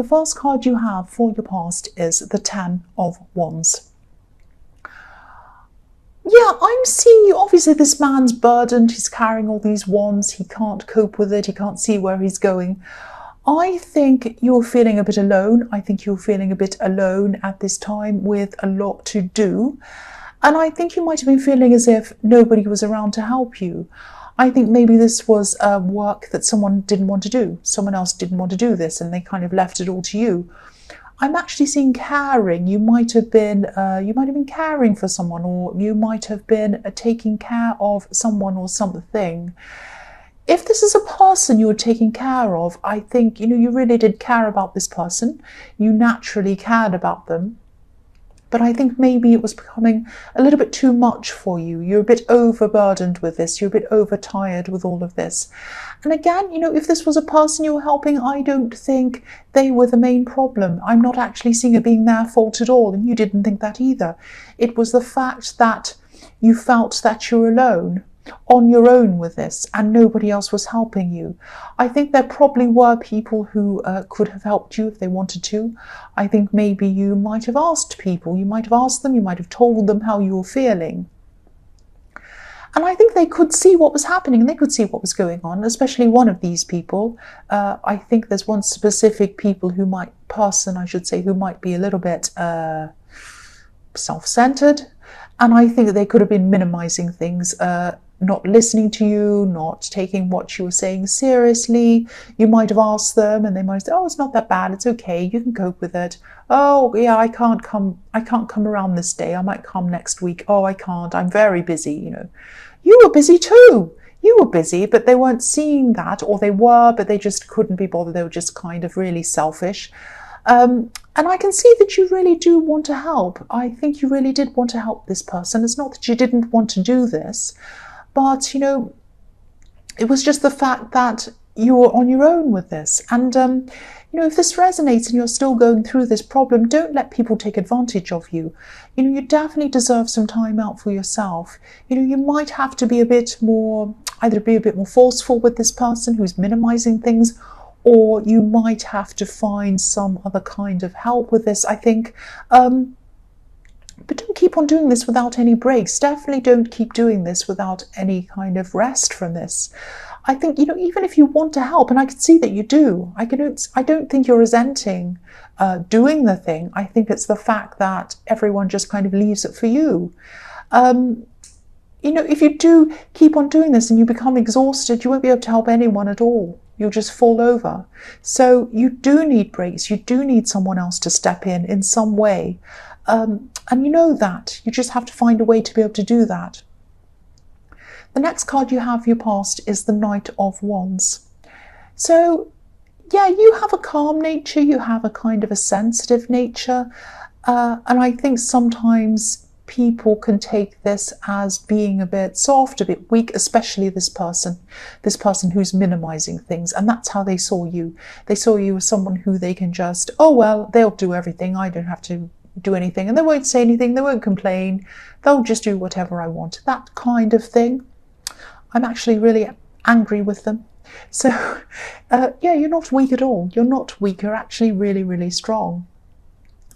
The first card you have for your past is the Ten of Wands. Yeah, I'm seeing you. Obviously, this man's burdened. He's carrying all these wands. He can't cope with it. He can't see where he's going. I think you're feeling a bit alone. I think you're feeling a bit alone at this time with a lot to do. And I think you might have been feeling as if nobody was around to help you. I think maybe this was work that someone didn't want to do. Someone else didn't want to do this and they kind of left it all to you. I'm actually seeing caring. You might have been caring for someone, or you might have been taking care of someone or something. If this is a person you were taking care of, I think, you really did care about this person. You naturally cared about them. But I think maybe it was becoming a little bit too much for you. You're a bit overburdened with this. You're a bit overtired with all of this. And again, if this was a person you were helping, I don't think they were the main problem. I'm not actually seeing it being their fault at all. And you didn't think that either. It was the fact that you felt that you're alone, on your own with this, and nobody else was helping you. I think there probably were people who could have helped you if they wanted to. I think maybe you might have asked people, you might have asked them, you might have told them how you were feeling. And I think they could see what was happening, and they could see what was going on, especially one of these people. I think there's one specific person who might be a little bit self-centered. And I think that they could have been minimizing things, not listening to you, not taking what you were saying seriously. You might have asked them and they might say, oh, it's not that bad, it's okay, you can cope with it. Oh yeah, I can't come around this day, I might come next week. Oh, I can't, I'm very busy. You were busy too. You were busy, but they weren't seeing that, or they were, but they just couldn't be bothered. They were just kind of really selfish. And I can see that you really do want to help. I think you really did want to help this person. It's not that you didn't want to do this, but, it was just the fact that you were on your own with this. And, if this resonates and you're still going through this problem, don't let people take advantage of you. You definitely deserve some time out for yourself. You might have to be either be a bit more forceful with this person who's minimizing things, or you might have to find some other kind of help with this, I think. But don't keep on doing this without any breaks. Definitely don't keep doing this without any kind of rest from this. I think, even if you want to help, and I can see that you do, I don't think you're resenting doing the thing. I think it's the fact that everyone just kind of leaves it for you. If you do keep on doing this and you become exhausted, you won't be able to help anyone at all. You'll just fall over. So you do need breaks. You do need someone else to step in some way. And you know that. You just have to find a way to be able to do that. The next card you have for your past is the Knight of Wands. So, yeah, you have a calm nature. You have a kind of a sensitive nature. And I think sometimes people can take this as being a bit soft, a bit weak, especially this person who's minimizing things. And that's how they saw you. They saw you as someone who they can just, oh, well, they'll do everything. I don't have to do anything. And they won't say anything. They won't complain. They'll just do whatever I want. That kind of thing. I'm actually really angry with them. So, yeah, you're not weak at all. You're not weak. You're actually really, really strong.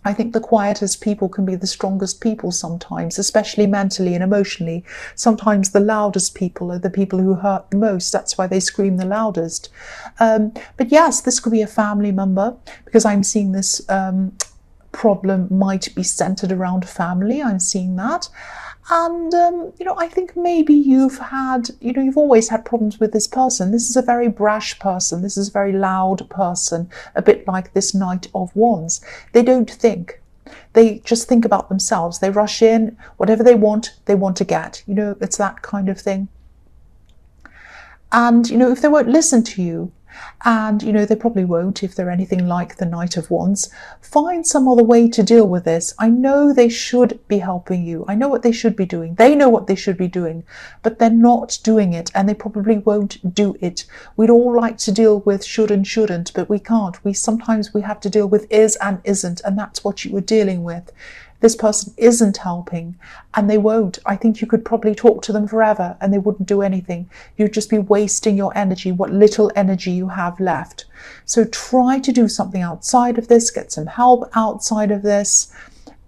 I think the quietest people can be the strongest people sometimes, especially mentally and emotionally. Sometimes the loudest people are the people who hurt the most. That's why they scream the loudest. But yes, this could be a family member, because I'm seeing this problem might be centered around family. I'm seeing that. And, I think maybe you've always had problems with this person. This is a very brash person. This is a very loud person, a bit like this Knight of Wands. They don't think. They just think about themselves. They rush in, whatever they want to get. It's that kind of thing. And, if they won't listen to you, and, they probably won't if they're anything like the Knight of Wands, find some other way to deal with this. I know they should be helping you. I know what they should be doing. They know what they should be doing, but they're not doing it, and they probably won't do it. We'd all like to deal with should and shouldn't, but we can't. Sometimes we have to deal with is and isn't, and that's what you were dealing with. this person isn't helping, and they won't. I think you could probably talk to them forever and they wouldn't do anything. You'd just be wasting your energy, what little energy you have left. So try to do something outside of this, get some help outside of this,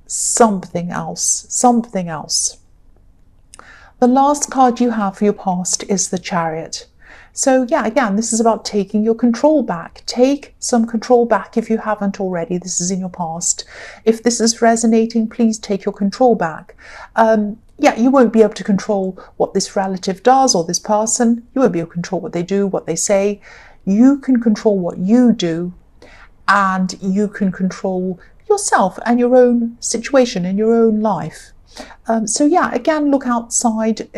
something else, something else. The last card you have for your past is the Chariot. So yeah, again, this is about taking your control back. Take some control back if you haven't already. This is in your past. If this is resonating, please take your control back. Yeah, you won't be able to control what this relative does or this person. You won't be able to control what they do, what they say. You can control what you do, and you can control yourself and your own situation in your own life. So yeah, again, look outside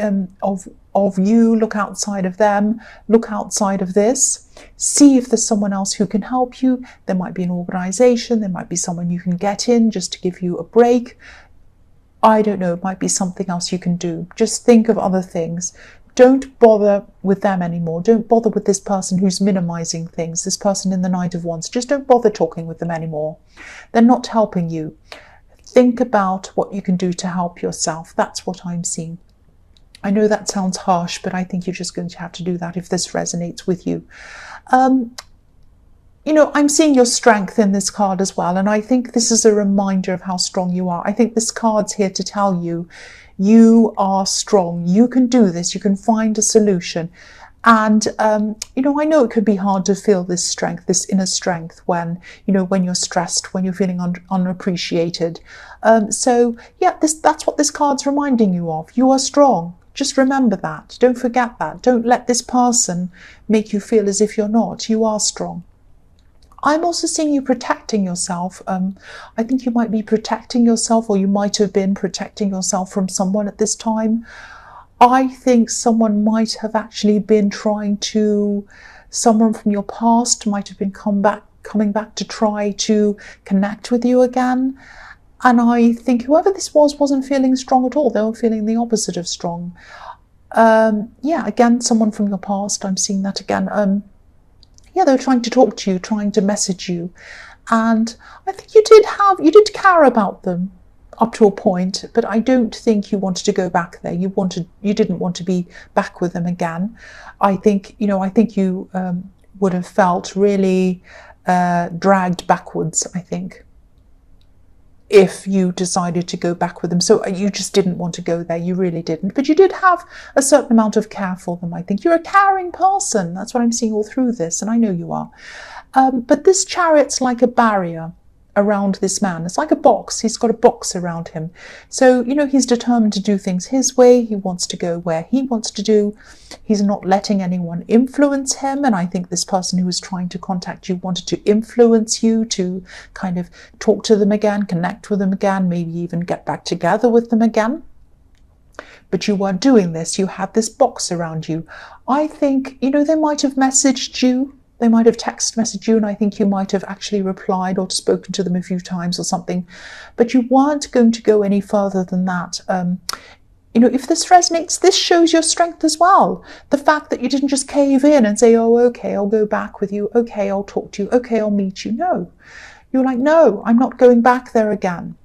of you, look outside of them, look outside of this. See if there's someone else who can help you. There might be an organization, there might be someone you can get in just to give you a break. I don't know, it might be something else you can do. Just think of other things. Don't bother with them anymore. Don't bother with this person who's minimizing things, this person in the Knight of Wands. Just don't bother talking with them anymore. They're not helping you. Think about what you can do to help yourself. That's what I'm seeing. I know that sounds harsh, but I think you're just going to have to do that if this resonates with you. You know, I'm seeing your strength in this card as well, and I think this is a reminder of how strong you are. I think this card's here to tell you, you are strong. You can do this. You can find a solution. And, you know, I know it could be hard to feel this strength, this inner strength when, you know, when you're stressed, when you're feeling unappreciated. So, yeah, that's what this card's reminding you of. You are strong. Just remember that. Don't forget that. Don't let this person make you feel as if you're not. You are strong. I'm also seeing you protecting yourself. I think you might be protecting yourself, or you might have been protecting yourself from someone at this time. I think someone might have actually been someone from your past might have been coming back to try to connect with you again. And I think whoever this wasn't feeling strong at all. They were feeling the opposite of strong. Yeah, again, someone from your past. I'm seeing that again. Yeah, they were trying to talk to you, trying to message you. And I think you did care about them up to a point, but I don't think you wanted to go back there. You didn't want to be back with them again. I think you would have felt really dragged backwards, I think, if you decided to go back with them. So you just didn't want to go there. You really didn't. But you did have a certain amount of care for them, I think. You're a caring person. That's what I'm seeing all through this, and I know you are. But this Chariot's like a barrier around this man. It's like a box. He's got a box around him. So, you know, he's determined to do things his way. He wants to go where he wants to do. He's not letting anyone influence him. And I think this person who was trying to contact you wanted to influence you to kind of talk to them again, connect with them again, maybe even get back together with them again. But you weren't doing this. You had this box around you. I think, you know, they might have messaged you. They might have text messaged you, and I think you might have actually replied or spoken to them a few times or something. But you weren't going to go any further than that. You know, if this resonates, this shows your strength as well. The fact that you didn't just cave in and say, oh, okay, I'll go back with you. Okay, I'll talk to you. Okay, I'll meet you. No. You're like, no, I'm not going back there again.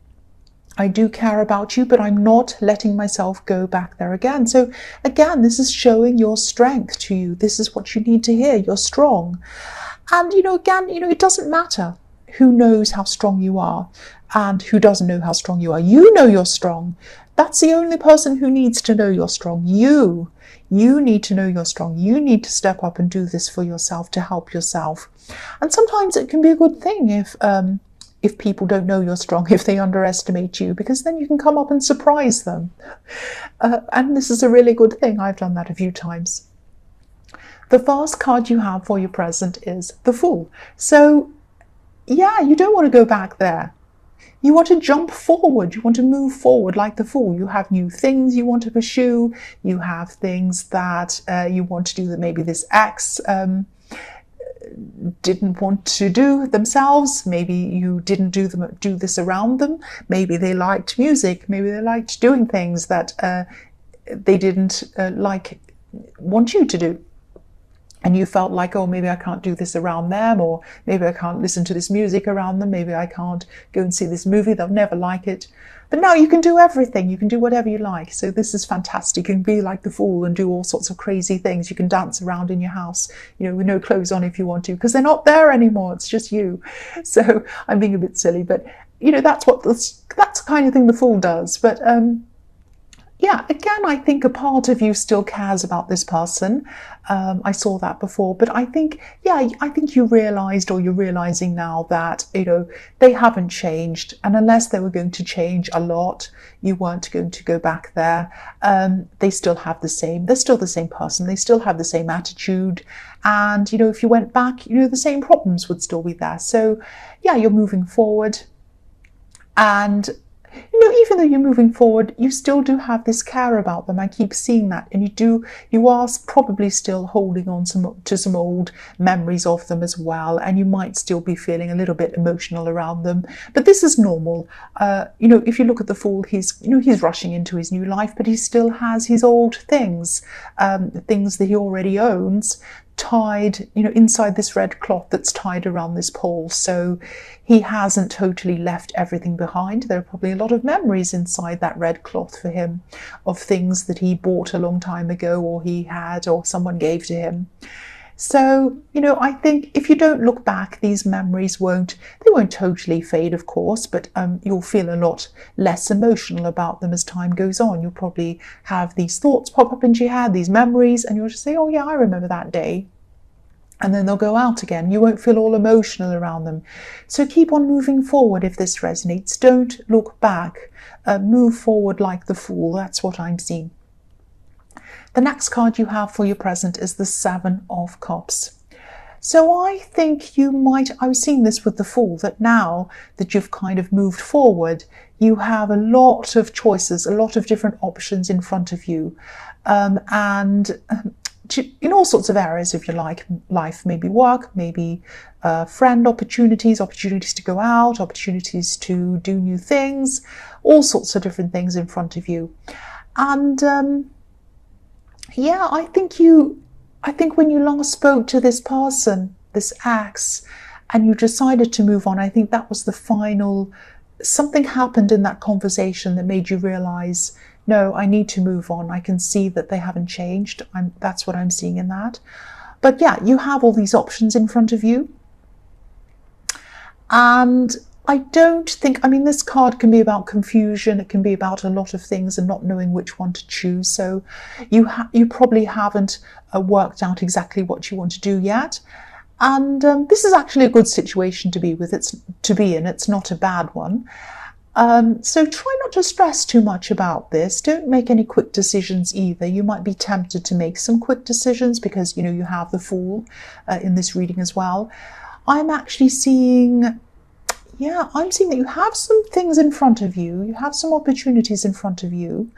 I do care about you, but I'm not letting myself go back there again. So again, this is showing your strength to you. This is what you need to hear. You're strong. And, you know, again, you know, it doesn't matter who knows how strong you are and who doesn't know how strong you are. You know you're strong. That's the only person who needs to know you're strong. You need to know you're strong. You need to step up and do this for yourself, to help yourself. And sometimes it can be a good thing if people don't know you're strong, if they underestimate you, because then you can come up and surprise them. And this is a really good thing. I've done that a few times. The first card you have for your present is the Fool. So, yeah, you don't want to go back there. You want to jump forward. You want to move forward like the Fool. You have new things you want to pursue. You have things that you want to do that maybe this ex didn't want to do themselves. Maybe you didn't do this around them. Maybe they liked music. Maybe they liked doing things that they didn't want you to do. and you felt like, oh, maybe I can't do this around them, or maybe I can't listen to this music around them, maybe I can't go and see this movie, they'll never like it. But now you can do everything, you can do whatever you like. So this is fantastic. You can be like the fool and do all sorts of crazy things. You can dance around in your house, with no clothes on if you want to, because they're not there anymore, it's just you. So I'm being a bit silly, but that's the kind of thing the fool does. But yeah, again, I think a part of you still cares about this person. I saw that before, but I think you realised, or you're realising now, that, they haven't changed. And unless they were going to change a lot, you weren't going to go back there. They're still the same person. They still have the same attitude. And, if you went back, the same problems would still be there. So, yeah, you're moving forward. And even though you're moving forward, you still do have this care about them. I keep seeing that. And you are probably still holding on to some old memories of them as well. And you might still be feeling a little bit emotional around them. But this is normal. If you look at the fool, he's rushing into his new life, but he still has his old things, things that he already owns, tied, inside this red cloth that's tied around this pole. So he hasn't totally left everything behind. There are probably a lot of memories inside that red cloth for him of things that he bought a long time ago, or he had, or someone gave to him. So, I think if you don't look back, these memories won't totally fade, of course, but you'll feel a lot less emotional about them as time goes on. You'll probably have these thoughts pop up into your head, these memories, and you'll just say, oh yeah, I remember that day. And then they'll go out again. You won't feel all emotional around them. So keep on moving forward if this resonates. Don't look back. Move forward like the fool. That's what I'm seeing. The next card you have for your present is the Seven of Cups. So I think I was seeing this with the Fool, that now that you've kind of moved forward, you have a lot of choices, a lot of different options in front of you. In all sorts of areas of your life, maybe work, maybe friend opportunities to go out, opportunities to do new things, all sorts of different things in front of you. And I think when you last spoke to this person, this ex, and you decided to move on, I think that was the final, something happened in that conversation that made you realise, no, I need to move on. I can see that they haven't changed. That's what I'm seeing in that. But yeah, you have all these options in front of you. And I don't think, this card can be about confusion. It can be about a lot of things and not knowing which one to choose. So you probably haven't worked out exactly what you want to do yet. And this is actually a good situation to be in. It's not a bad one. So try not to stress too much about this. Don't make any quick decisions either. You might be tempted to make some quick decisions because, you have the Fool in this reading as well. I'm actually seeing that you have some things in front of you. You have some opportunities in front of you.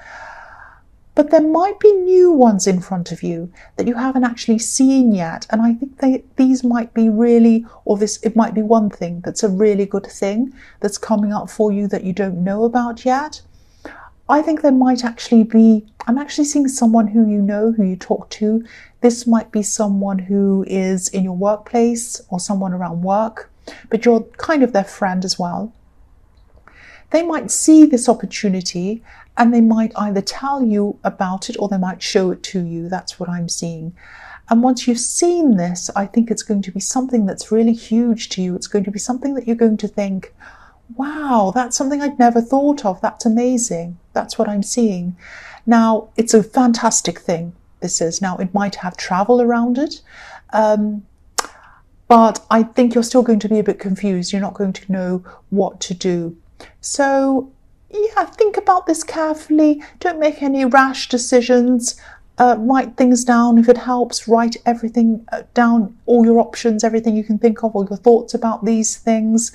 But there might be new ones in front of you that you haven't actually seen yet. And I think these might be it might be one thing that's a really good thing that's coming up for you that you don't know about yet. I think there might actually be, I'm actually seeing someone who who you talk to. This might be someone who is in your workplace or someone around work, but you're kind of their friend as well. They might see this opportunity and they might either tell you about it or they might show it to you. That's what I'm seeing. And once you've seen this, I think it's going to be something that's really huge to you. It's going to be something that you're going to think, wow, that's something I'd never thought of. That's amazing. That's what I'm seeing. Now, it's a fantastic thing, this is. Now, it might have travel around it, but I think you're still going to be a bit confused. You're not going to know what to do. So, yeah, think about this carefully. Don't make any rash decisions. Write things down if it helps. Write everything down, all your options, everything you can think of, all your thoughts about these things.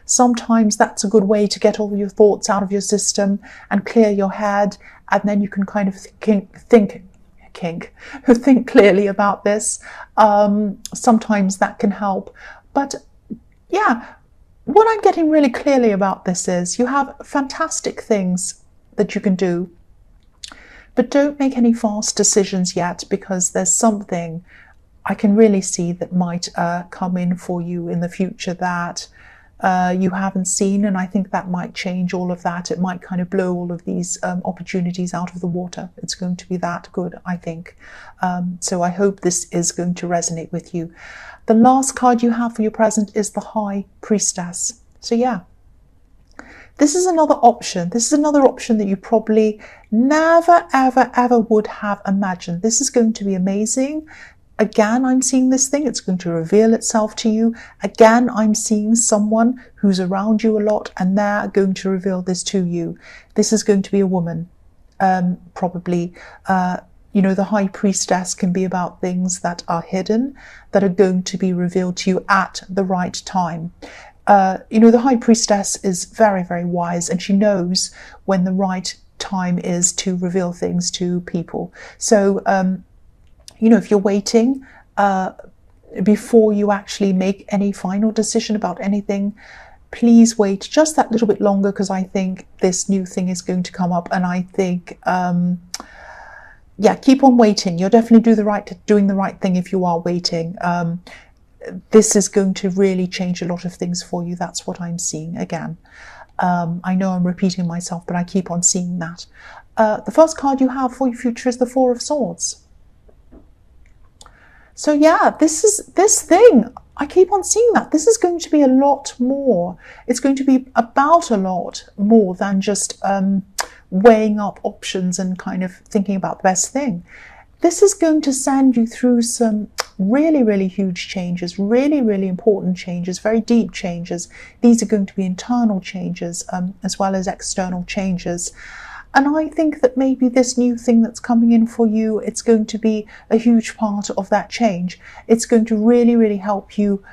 Sometimes that's a good way to get all your thoughts out of your system and clear your head, and then you can kind of think clearly about this. Sometimes that can help. But yeah, what I'm getting really clearly about this is you have fantastic things that you can do. But don't make any fast decisions yet, because there's something, I can really see that might come in for you in the future that you haven't seen, and I think that might change all of that. It might kind of blow all of these opportunities out of the water. It's going to be that good, I think. So I hope this is going to resonate with you. The last card you have for your present is the High Priestess. So yeah, this is another option. This is another option that you probably never, ever, ever would have imagined. This is going to be amazing. Again, I'm seeing this thing. It's going to reveal itself to you. Again, I'm seeing someone who's around you a lot, and they're going to reveal this to you. This is going to be a woman, probably. You know, the High Priestess can be about things that are hidden, that are going to be revealed to you at the right time. You know, the High Priestess is very, very wise, and she knows when the right time is to reveal things to people. So, you know, if you're waiting before you actually make any final decision about anything, please wait just that little bit longer, because I think this new thing is going to come up, and I think, yeah, keep on waiting. You're definitely doing the right thing if you are waiting. This is going to really change a lot of things for you. That's what I'm seeing again. I know I'm repeating myself, but I keep on seeing that. The first card you have for your future is the Four of Swords. So yeah, this thing, I keep on seeing that. This is going to be a lot more. It's going to be about a lot more than just weighing up options and kind of thinking about the best thing. This is going to send you through some really, really huge changes, really, really important changes, very deep changes. These are going to be internal changes as well as external changes. And I think that maybe this new thing that's coming in for you, it's going to be a huge part of that change. It's going to really, really help you.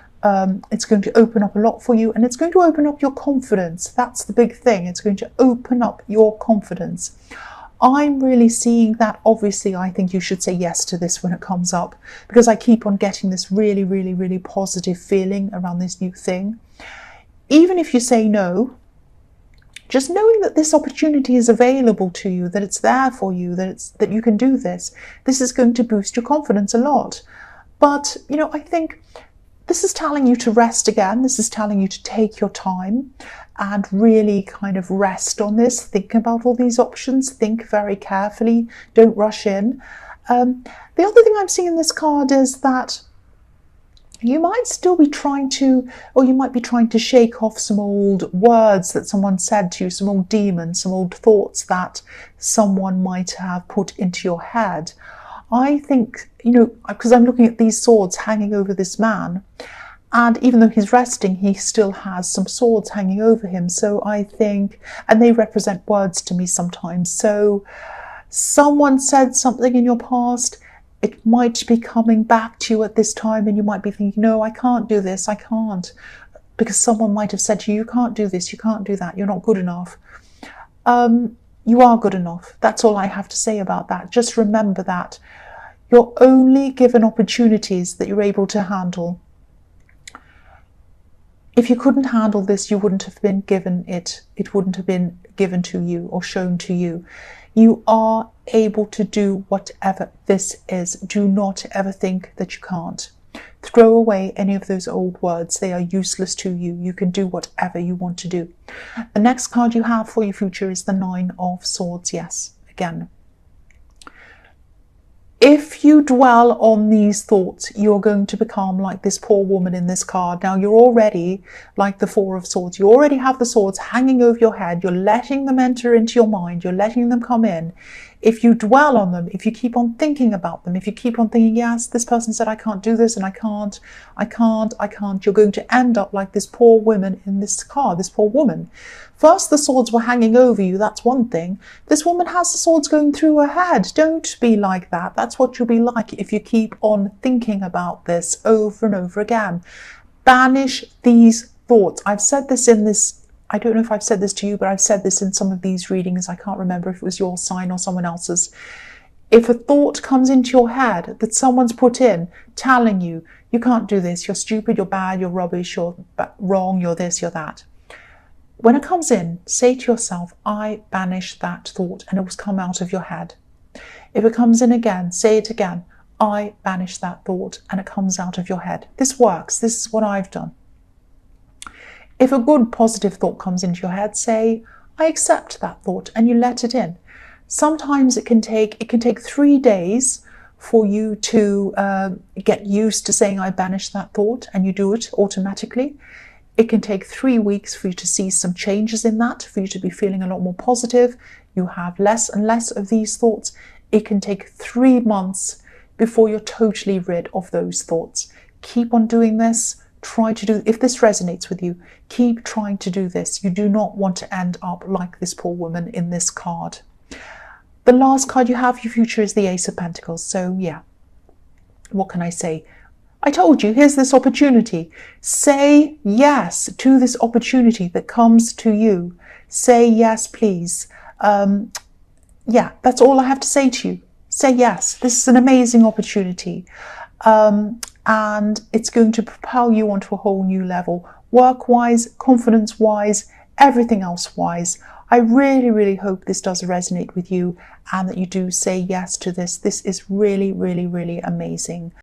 It's going to open up a lot for you, and it's going to open up your confidence. That's the big thing. It's going to open up your confidence. I'm really seeing that. Obviously, I think you should say yes to this when it comes up, because I keep on getting this really, really, really positive feeling around this new thing. Even if you say no, just knowing that this opportunity is available to you, that it's there for you, that you can do this is going to boost your confidence a lot. But, you know, I think this is telling you to rest again. This is telling you to take your time and really kind of rest on this. Think about all these options. Think very carefully. Don't rush in. The other thing I'm seeing in this card is that you might still be trying to, or you might be trying to shake off some old words that someone said to you, some old demons, some old thoughts that someone might have put into your head. I think, you know, because I'm looking at these swords hanging over this man, and even though he's resting, he still has some swords hanging over him. So I think, and they represent words to me sometimes. So someone said something in your past, it might be coming back to you at this time, and you might be thinking, no, I can't do this, I can't. Because someone might have said to you, you can't do this, you can't do that, you're not good enough. You are good enough. That's all I have to say about that. Just remember that. You're only given opportunities that you're able to handle. If you couldn't handle this, you wouldn't have been given it. It wouldn't have been given to you or shown to you. You are able to do whatever this is. Do not ever think that you can't. Throw away any of those old words. They are useless to you. You can do whatever you want to do. The next card you have for your future is the Nine of Swords. Yes, again. If you dwell on these thoughts, you're going to become like this poor woman in this card. Now, you're already like the Four of Swords. You already have the swords hanging over your head. You're letting them enter into your mind. You're letting them come in. If you dwell on them, if you keep on thinking about them, if you keep on thinking, yes, this person said I can't do this and I can't, you're going to end up like this poor woman in this card, this poor woman. First, the swords were hanging over you. That's one thing. This woman has the swords going through her head. Don't be like that. That's what you'll be like if you keep on thinking about this over and over again. Banish these thoughts. I've said this in this, I don't know if I've said this to you, but I've said this in some of these readings. I can't remember if it was your sign or someone else's. If a thought comes into your head that someone's put in, telling you, you can't do this, you're stupid, you're bad, you're rubbish, you're wrong, you're this, you're that. When it comes in, say to yourself, I banish that thought, and it will come out of your head. If it comes in again, say it again. I banish that thought, and it comes out of your head. This works. This is what I've done. If a good positive thought comes into your head, say, I accept that thought, and you let it in. Sometimes it can take 3 days for you to get used to saying, I banish that thought, and you do it automatically. It can take 3 weeks for you to see some changes in that, for you to be feeling a lot more positive. You have less and less of these thoughts. It can take 3 months before you're totally rid of those thoughts. Keep on doing this. Try to do, if this resonates with you, keep trying to do this. You do not want to end up like this poor woman in this card. The last card you have, your future, is the Ace of Pentacles. So yeah, what can I say? I told you, here's this opportunity. Say yes to this opportunity that comes to you. Say yes, please. Yeah, that's all I have to say to you. Say yes. This is an amazing opportunity. And it's going to propel you onto a whole new level. Work-wise, confidence-wise, everything else-wise. I really, really hope this does resonate with you and that you do say yes to this. This is really, really, really amazing.